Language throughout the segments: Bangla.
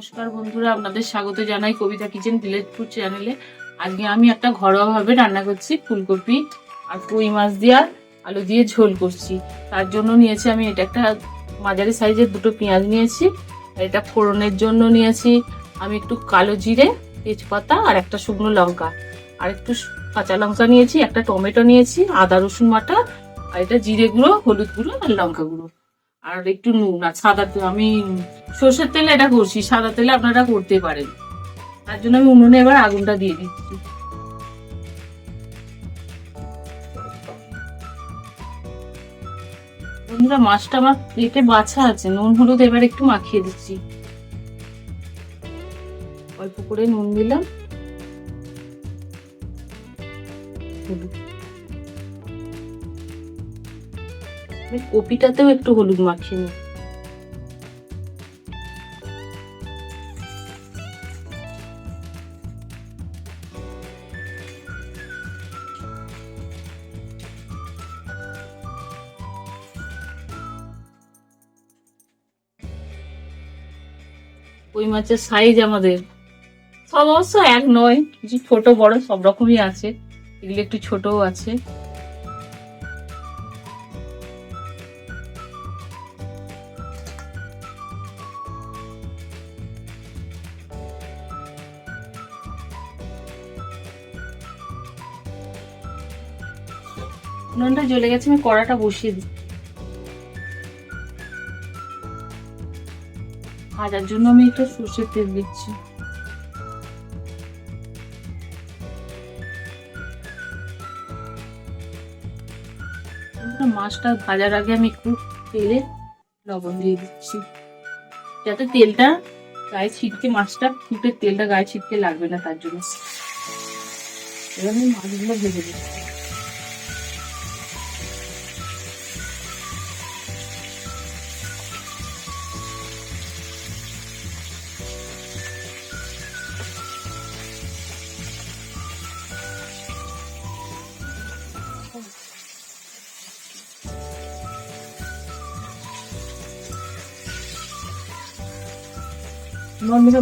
নমস্কার বন্ধুরা, আপনাদের স্বাগত জানাই কবিতা কিচেন ভিলেজ ফুড চ্যানেলে। আজকে আমি একটা ঘরোয়াভাবে রান্না করছি, ফুলকপি আর কই মাছ দিয়ে আলু দিয়ে ঝোল করছি। তার জন্য নিয়েছি আমি এটা একটা মাঝারি সাইজের দুটো পেঁয়াজ নিয়েছি। আর এটা ফোড়নের জন্য নিয়েছি আমি একটু কালো জিরে, তেজপাতা আর একটা শুকনো লঙ্কা, আর একটু কাঁচা লঙ্কা নিয়েছি, একটা টমেটো নিয়েছি, আদা রসুন বাটা, আর এটা জিরে গুঁড়ো, হলুদ গুঁড়ো আর লঙ্কা গুঁড়ো, আর একটু নুন। আর সাদা আমি সর্ষের তেলে এটা করছি, সাদা তেলে আপনারা করতে পারেন। তার জন্য আমি উনুনে এবার আগুনটা দিয়ে দিচ্ছি। বন্ধুরা, মাছটা আমার প্লেটে বাছা আছে, নুন হলুদ এবার একটু মাখিয়ে দিচ্ছি। অল্প করে নুন দিলাম, হলুদ, কপিটাতেও একটু হলুদ মাখিয়ে নিই। কই মাছের সাইজ আমাদের সব অবশ্য এক নয়, কিছু ছোট বড় সব রকমই আছে, এগুলো একটু ছোটও আছে। নুনটা জ্বলে গেছে, আমি কড়াটা বসিয়ে দিই। ভাজার জন্য আমি একটু সর্ষের তেল দিচ্ছি। মাছটা ভাজার আগে আমি একটু তেলে লবণ দিয়ে দিচ্ছি, যাতে তেলটা গায়ে ছিটকে, মাছটা ফুটে তেলটা গায়ে ছিটকে লাগবে না, তার জন্য। এবার আমি মাছগুলো ভেজে দিচ্ছি।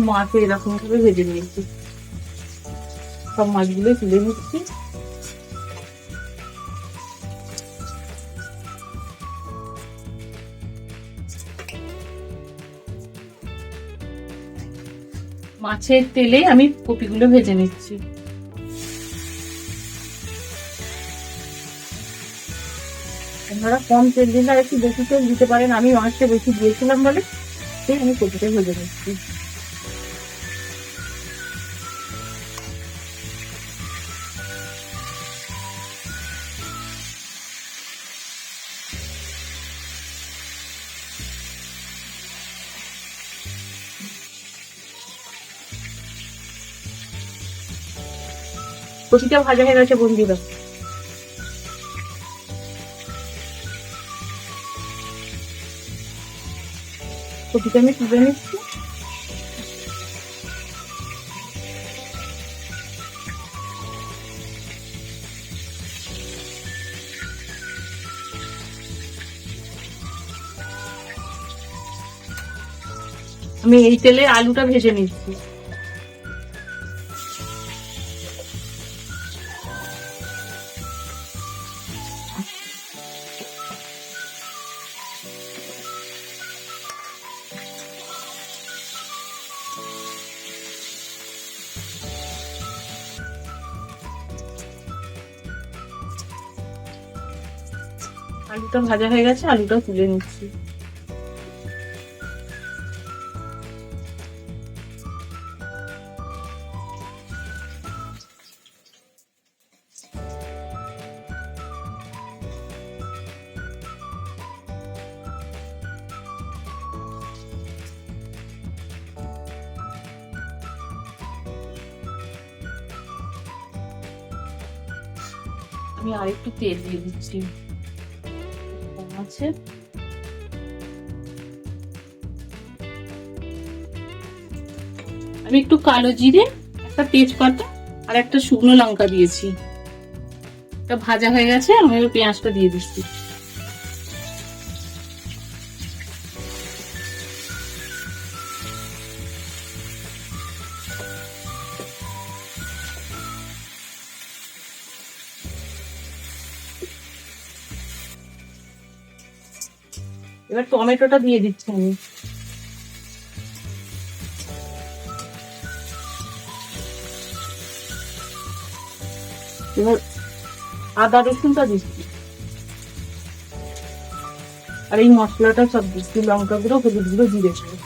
মাছ এরকম ভাবে ভেজে নিয়েছি, সব মাছগুলো তুলে নিচ্ছি। মাছের তেলে আমি কপিগুলো ভেজে নিচ্ছি। আপনারা কম তেল দিলে আর একটু বেশি তেল দিতে পারেন, আমি মাছটা বেশি দিয়েছিলাম বলে আমি কপিটা ভেজে নিচ্ছি। কপিটা ভাজা হয়ে গেছে বন্ধুরা, কপিটা আমি তুলে নিচ্ছি। আমি এই তেলে আলুটা ভেজে নিচ্ছি। আলুটা ভাজা হয়ে গেছে, আলুটা তুলে নিচ্ছি। আমি আরেকটু তেল দিয়ে দিচ্ছি। আছে আমি একটু কালো জিরে, একটা তেজপাতা আর একটা শুকনো লঙ্কা দিয়েছি। এটা ভাজা হয়ে গেছে, আমি পেঁয়াজটা দিয়ে দিচ্ছি। এবার টমেটোটা দিয়ে দিচ্ছি আমি। এবার আদা রসুনটা দিচ্ছি, আর এই মশলাটা সব দিচ্ছি, লঙ্কা গুঁড়ো, হলুদ গুঁড়ো, জিরে গুঁড়ো।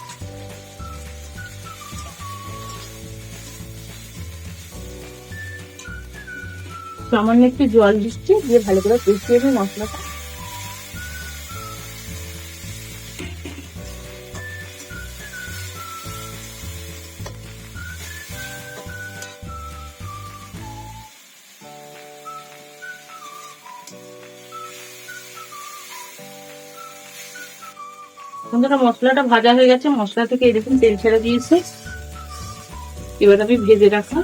সামান্য একটু জল দিচ্ছি, দিয়ে ভালো করে কষিয়ে নেব মশলাটা। বন্ধুরা মশলাটা ভাজা হয়ে গেছে, মশলা থেকে এরকম তেল ছেড়ে দিয়েছে। এবার আমি ভেজে রাখা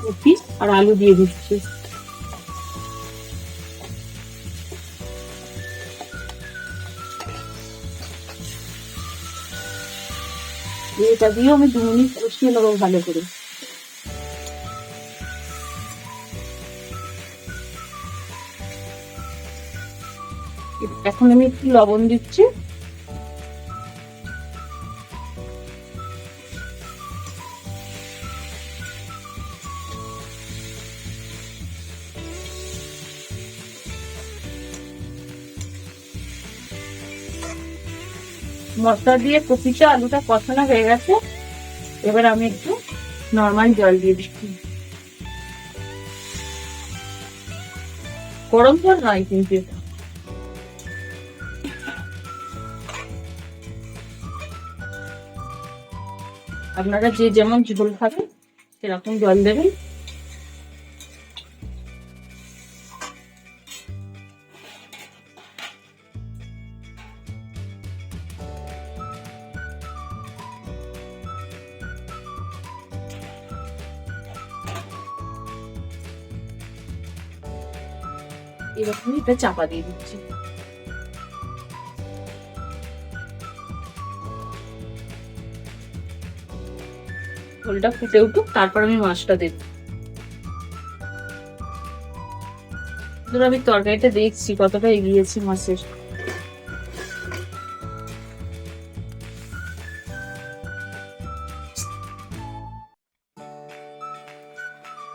কপি আর আলু দিয়ে দিচ্ছি। এটা দিয়েও আমি 2 মিনিট কষিয়ে নেবো ভালো করে। এখন আমি একটু লবণ দিচ্ছি। মশলা দিয়ে কপিটা আলুটা কষানো হয়ে গেছে। এবার আমি একটু নরমাল জল দিয়ে দিচ্ছি, গরম জল নয় কিন্তু এটা। আপনারা যে যেমন ঝোল খাবেন সেরকম জল দেবেন। এরকম এটা চাপা দিয়ে দিচ্ছি। ঝোলটা ফুটে উঠুক, তারপর আমি মাছটা দেব। আমি তরকারিটা দেখছি কতটা এগিয়েছি মাছের।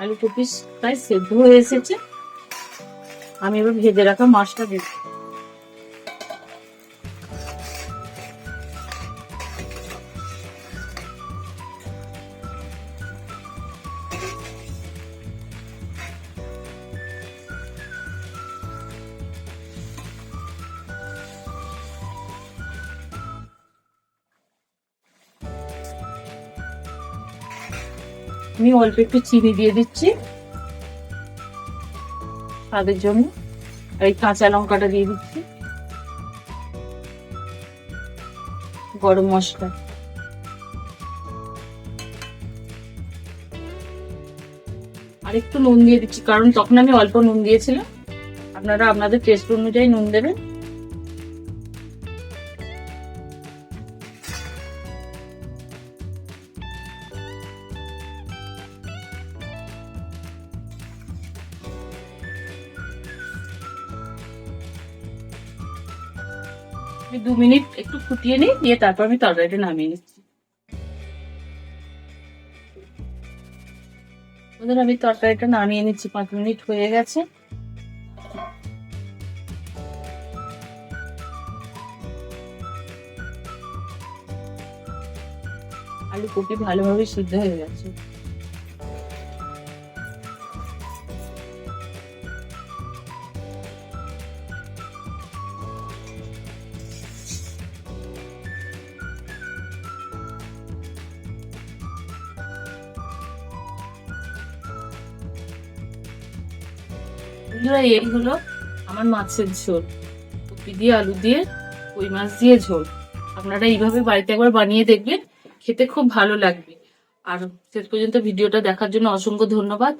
আলু কপি প্রায় সেদ্ধ হয়ে এসেছে। আমি এবার ভেজে রাখা মাছটা দেব। আমি অল্প একটু চিনি দিয়ে দিচ্ছি স্বাদের জন্য, আর এই কাঁচা লঙ্কাটা দিয়ে দিচ্ছি, গরম মশলা, আর একটু নুন দিয়ে দিচ্ছি, কারণ তখন আমি অল্প নুন দিয়েছিলাম। আপনারা আপনাদের টেস্ট অনুযায়ী নুন দেবেন। আমি 2 মিনিট একটু ফুটিয়ে নিই, দিয়ে তারপর আমি তরকারিটা নামিয়ে নিচ্ছি। আমি তরকারিটা নামিয়ে নিচ্ছি, 5 মিনিট হয়ে গেছে। আলু কপি ভালোভাবে সিদ্ধ হয়ে গেছে। এই হলো আমার মাছের ঝোল, কপি দিয়ে আলু দিয়ে কই মাছ দিয়ে ঝোল। আপনারা এইভাবে বাড়িতে একবার বানিয়ে দেখবেন, খেতে খুব ভালো লাগবে। আর শেষ পর্যন্ত ভিডিওটা দেখার জন্য অসংখ্য ধন্যবাদ।